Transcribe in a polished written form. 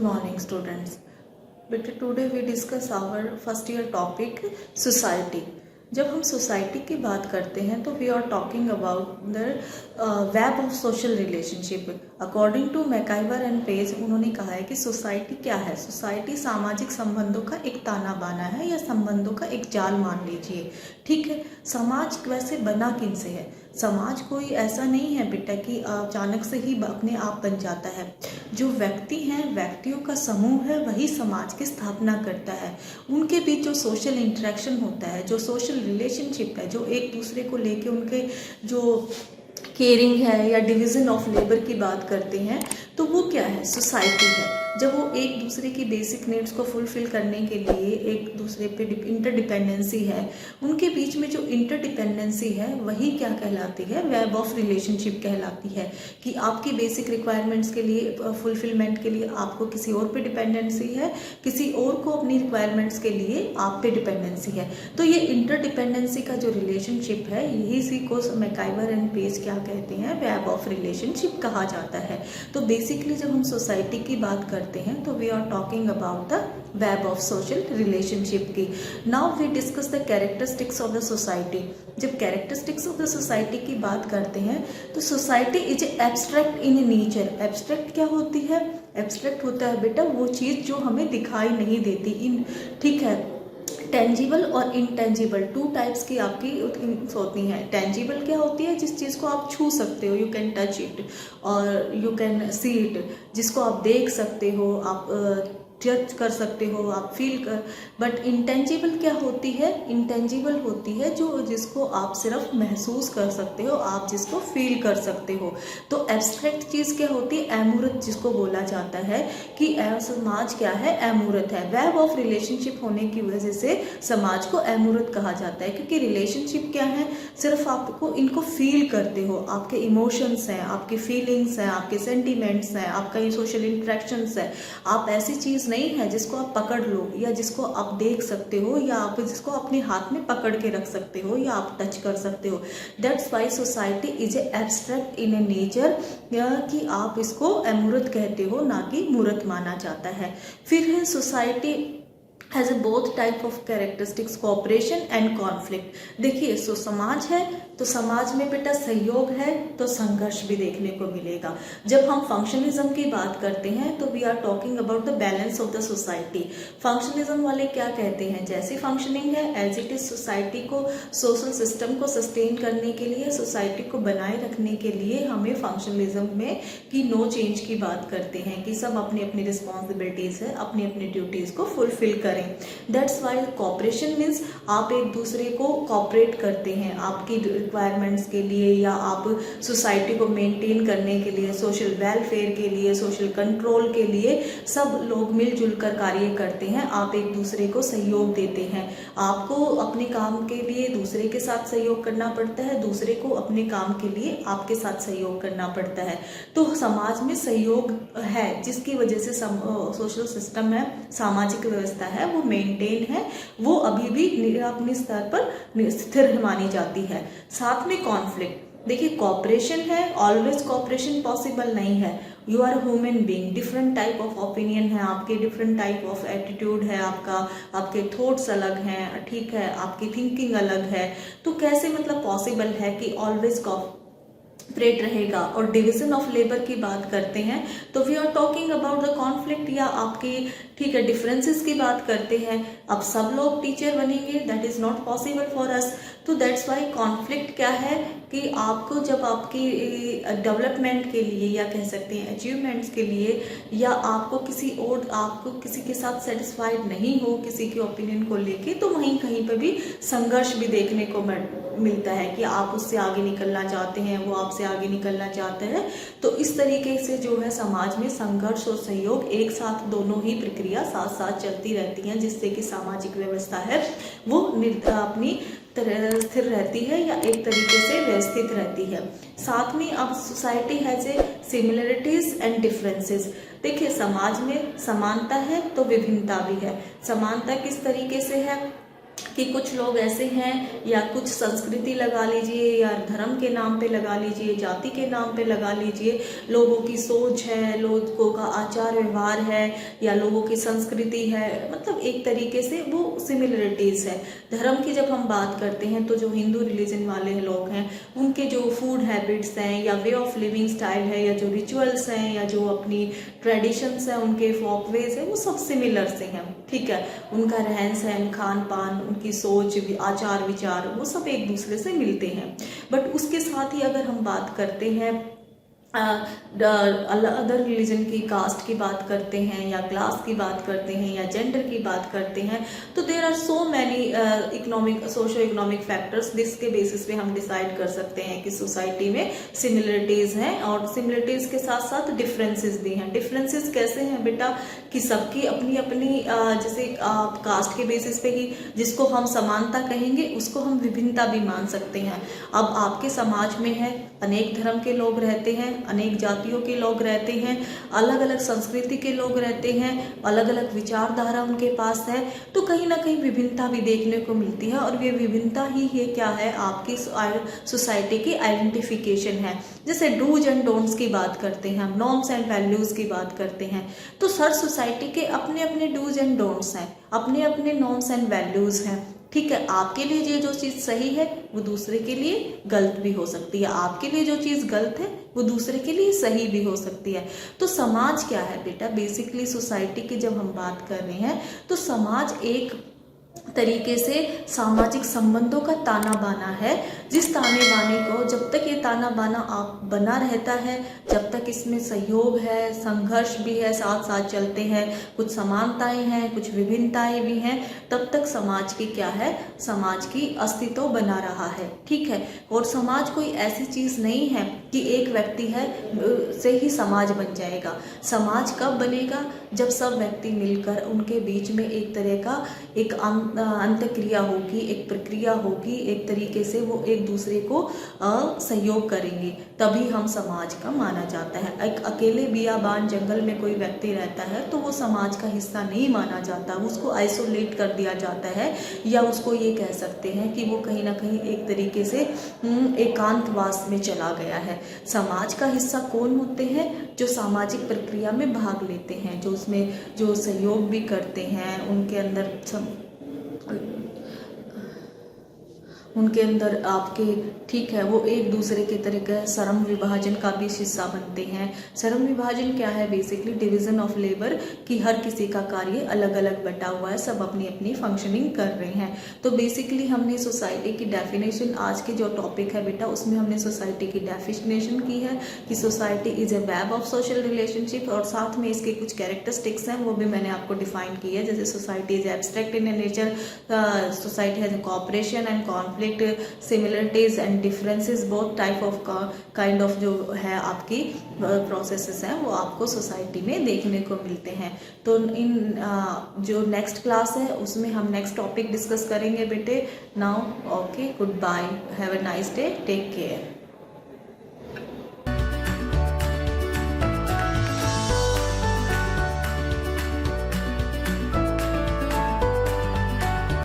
morning, students. But today we discuss our first year topic society. जब हम society की बात करते हैं तो we are talking about the web of social relationship. According to MacIver and Page, उन्होंने कहा है कि सोसाइटी क्या है। सोसाइटी सामाजिक संबंधों का एक ताना बाना है या संबंधों का एक जाल मान लीजिए। ठीक है, समाज वैसे बना किन से है? समाज कोई ऐसा नहीं है बेटा कि अचानक से ही अपने आप बन जाता है। जो व्यक्ति हैं, व्यक्तियों का समूह है, वही समाज की स्थापना करता है। उनके बीच जो सोशल इंटरेक्शन होता है, जो सोशल रिलेशनशिप है, जो एक दूसरे को लेके उनके जो केयरिंग है या डिवीज़न ऑफ लेबर की बात करते हैं, तो वो क्या है? सोसाइटी है। जब वो एक दूसरे की बेसिक नीड्स को फुलफिल करने के लिए एक दूसरे पे इंटरडिपेंडेंसी है, उनके बीच में जो इंटरडिपेंडेंसी है वही क्या कहलाती है? वेब ऑफ रिलेशनशिप कहलाती है। कि आपकी बेसिक रिक्वायरमेंट्स के लिए, फुलफिलमेंट के लिए आपको किसी और पे डिपेंडेंसी है, किसी और को अपनी रिक्वायरमेंट्स के लिए आप पे डिपेंडेंसी है। तो ये इंटरडिपेंडेंसी का जो रिलेशनशिप है, यही सी को मैकाइवर एंड पेज क्या कहते हैं? वेब ऑफ रिलेशनशिप कहा जाता है। तो बेसिकली जब हम सोसाइटी की बात करते हैं तो we are talking about the web of social relationship की। Now we discuss the characteristics of the society. जब कैरेक्टरिस्टिक्स ऑफ द सोसाइटी की बात करते हैं तो society is abstract in nature. Abstract क्या होती है? एब्स्ट्रैक्ट होता है बेटा वो चीज़ जो हमें दिखाई नहीं देती। ठीक है, टेंजिबल और इनटेंजिबल, टू टाइप्स की आपकी थिंग्स होती हैं। टेंजिबल क्या होती है? जिस चीज़ को आप छू सकते हो, यू कैन टच इट और यू कैन सी इट, जिसको आप देख सकते हो, आप जज कर सकते हो, आप फील कर। बट इंटेंजिबल क्या होती है? इंटेंजिबल होती है जिसको आप सिर्फ महसूस कर सकते हो, आप जिसको फील कर सकते हो। तो एब्स्ट्रैक्ट चीज़ क्या होती है? अमूर्त, जिसको बोला जाता है कि समाज क्या है? अमूर्त है। वेब ऑफ रिलेशनशिप होने की वजह से समाज को अमूर्त कहा जाता है, क्योंकि रिलेशनशिप क्या है? सिर्फ आपको इनको फील करते हो, आपके इमोशंस हैं, आपकी फीलिंग्स हैं, आपके सेंटिमेंट्स हैं, आपका ये सोशल इंट्रैक्शंस है। आप ऐसी चीज़ नहीं है जिसको आप पकड़ लो या जिसको आप देख सकते हो या आप जिसको अपने हाथ में पकड़ के रख सकते हो या आप टच कर सकते हो। That's why society is a abstract in A nature, कि आप इसको अमूर्त कहते हो, ना कि मूर्त माना जाता है। फिर है society has A both type of characteristics, cooperation and conflict. देखिए, सो समाज है तो समाज में बेटा सहयोग है तो संघर्ष भी देखने को मिलेगा। जब हम फंक्शनलिज्म की बात करते हैं तो we are talking about the balance of the society. Functionalism वाले क्या कहते हैं? जैसी फंक्शनिंग है एज इट इज, सोसाइटी को, सोशल सिस्टम को सस्टेन करने के लिए, सोसाइटी को बनाए रखने के लिए हमें फंक्शनलिज्म में की नो चेंज की बात करते हैं कि सब अपनी अपनी रिस्पॉन्सिबिलिटीज है, अपनी अपनी ड्यूटीज को फुलफिल करें। दैट्स वाई कॉपरेशन मीन्स आप एक दूसरे को कॉपरेट करते हैं आपकी रिक्वायरमेंट्स के लिए, या आप सोसाइटी को मेंटेन करने के लिए, सोशल वेलफेयर के लिए, सोशल कंट्रोल के लिए सब लोग मिलजुल कर कार्य करते हैं। आप एक दूसरे को सहयोग देते हैं। आपको अपने काम के लिए दूसरे के साथ सहयोग करना पड़ता है, दूसरे को अपने काम के लिए आपके साथ सहयोग करना पड़ता है। तो समाज में सहयोग है, जिसकी वजह से सोशल सिस्टम है, सामाजिक व्यवस्था है, वो मेंटेन है, वो अभी भी अपने स्तर पर स्थिर मानी जाती है। साथ में कॉन्फ्लिक्ट, देखिए कॉपरेशन है, ऑलवेज कॉपरेशन पॉसिबल नहीं है। You are human being, different type of opinion है आपके, डिफरेंट टाइप ऑफ एटीट्यूड है आपका, आपके थॉट्स अलग हैं, ठीक है, आपकी थिंकिंग अलग है। तो कैसे मतलब पॉसिबल है कि ऑलवेज कॉपरेट रहेगा? और डिवीजन ऑफ लेबर की बात करते हैं तो we are talking about the conflict, या आपकी, ठीक है, डिफरेंसेस की बात करते हैं। अब सब लोग टीचर बनेंगे, that is not possible for us. तो दैट्स वाई कॉन्फ्लिक्ट क्या है कि आपको जब आपकी डेवलपमेंट के लिए, या कह सकते हैं अचीवमेंट्स के लिए, या आपको किसी के साथ सेटिस्फाइड नहीं हो किसी के ओपिनियन को लेके, तो वहीं कहीं पर भी संघर्ष भी देखने को मिलता है कि आप उससे आगे निकलना चाहते हैं, वो आपसे आगे निकलना चाहते हैं। तो इस तरीके से जो है समाज में संघर्ष और सहयोग एक साथ, दोनों ही प्रक्रिया साथ साथ चलती रहती हैं, जिससे कि सामाजिक व्यवस्था है वो अपनी तरह स्थिर रहती है या एक तरीके से व्यवस्थित रहती है। साथ में अब society has a similarities and differences. देखिए, समाज में समानता है तो विभिन्नता भी है। समानता किस तरीके से है? कि कुछ लोग ऐसे हैं, या कुछ संस्कृति लगा लीजिए, या धर्म के नाम पे लगा लीजिए, जाति के नाम पे लगा लीजिए, लोगों की सोच है, लोगों का आचार व्यवहार है, या लोगों की संस्कृति है, मतलब एक तरीके से वो सिमिलरिटीज है। धर्म की जब हम बात करते हैं तो जो हिंदू रिलीजन वाले लोग हैं उनके जो फूड हैबिट्स हैं, या वे ऑफ लिविंग स्टाइल है, या जो रिचुअल्स हैं, या जो अपनी ट्रेडिशंस हैं, उनके फोक वेज है, वो सब सिमिलर से हैं, ठीक है। उनका रहन सहन, खान पान, उनकी सोच, आचार विचार, वो सब एक दूसरे से मिलते हैं। बट उसके साथ ही अगर हम बात करते हैं अदर रिलीजन की, कास्ट की बात करते हैं, या क्लास की बात करते हैं, या जेंडर की बात करते हैं, तो there are so many economic, socio economic factors जिसके बेसिस पे हम डिसाइड कर सकते हैं कि सोसाइटी में सिमिलरिटीज हैं, और सिमिलरिटीज के साथ साथ डिफरेंसेस भी हैं। डिफरेंसेस कैसे हैं बेटा, कि सबकी अपनी अपनी जैसे कास्ट के बेसिस पे ही जिसको हम समानता कहेंगे उसको हम विभिन्नता भी मान सकते हैं। अब आपके समाज में है, अनेक धर्म के लोग रहते हैं, अनेक जातियों के लोग रहते हैं, अलग अलग संस्कृति के लोग रहते हैं, अलग अलग विचारधारा उनके पास है, तो कहीं ना कहीं विभिन्नता भी देखने को मिलती है। और ये विभिन्नता ही ये क्या है, आपकी सोसाइटी की आइडेंटिफिकेशन है। जैसे डूज एंड डोंट्स की बात करते हैं, हम नॉर्म्स एंड वैल्यूज की बात करते हैं, तो हर सोसाइटी के अपने अपने डूज एंड डोंट्स हैं, अपने अपने नॉर्म्स एंड वैल्यूज हैं, ठीक है। आपके लिए ये जो चीज़ सही है वो दूसरे के लिए गलत भी हो सकती है, आपके लिए जो चीज़ गलत है वो दूसरे के लिए सही भी हो सकती है। तो समाज क्या है बेटा, बेसिकली सोसाइटी की जब हम बात कर रहे हैं तो समाज एक तरीके से सामाजिक संबंधों का ताना बाना है, जिस ताने बाने को जब तक ये ताना बाना आप बना रहता है, जब तक इसमें सहयोग है, संघर्ष भी है, साथ साथ चलते हैं, कुछ समानताएं हैं, कुछ विभिन्नताएं भी हैं, तब तक समाज की क्या है, समाज की अस्तित्व बना रहा है, ठीक है। और समाज कोई ऐसी चीज़ नहीं है कि एक व्यक्ति है से ही समाज बन जाएगा। समाज कब बनेगा, जब सब व्यक्ति मिलकर उनके बीच में एक तरह का एक अंतक्रिया होगी, एक प्रक्रिया होगी, एक तरीके से वो एक दूसरे को सहयोग करेंगे, तभी हम समाज का माना जाता है। एक अकेले बियाबान जंगल में कोई व्यक्ति रहता है तो वो समाज का हिस्सा नहीं माना जाता, उसको आइसोलेट कर दिया जाता है, या उसको ये कह सकते हैं कि वो कहीं ना कहीं एक तरीके से एकांतवास में चला गया है। समाज का हिस्सा कौन होते हैं, जो सामाजिक प्रक्रिया में भाग लेते हैं, जो उसमें जो सहयोग भी करते हैं, उनके अंदर आपके, ठीक है, वो एक दूसरे के तरह का श्रम विभाजन का भी हिस्सा बनते हैं। श्रम विभाजन क्या है, बेसिकली डिवीजन ऑफ लेबर, कि हर किसी का कार्य अलग अलग बटा हुआ है, सब अपनी अपनी फंक्शनिंग कर रहे हैं। तो बेसिकली हमने सोसाइटी की डेफिनेशन, आज के जो टॉपिक है बेटा उसमें हमने सोसाइटी की डेफिनेशन की है कि society is a web of social relationship, और साथ में इसके कुछ कैरेक्टरिस्टिक्स हैं वो भी मैंने आपको डिफाइन की है। जैसे society is abstract in nature, society has cooperation and conflict, similarities and differences, both type of kind of जो है आपकी प्रोसेसेस हैं वो आपको सोसाइटी में देखने को मिलते हैं। तो इन जो नेक्स्ट क्लास है उसमें हम नेक्स्ट टॉपिक डिस्कस करेंगे बेटे। Now okay, goodbye, have a nice day, take care.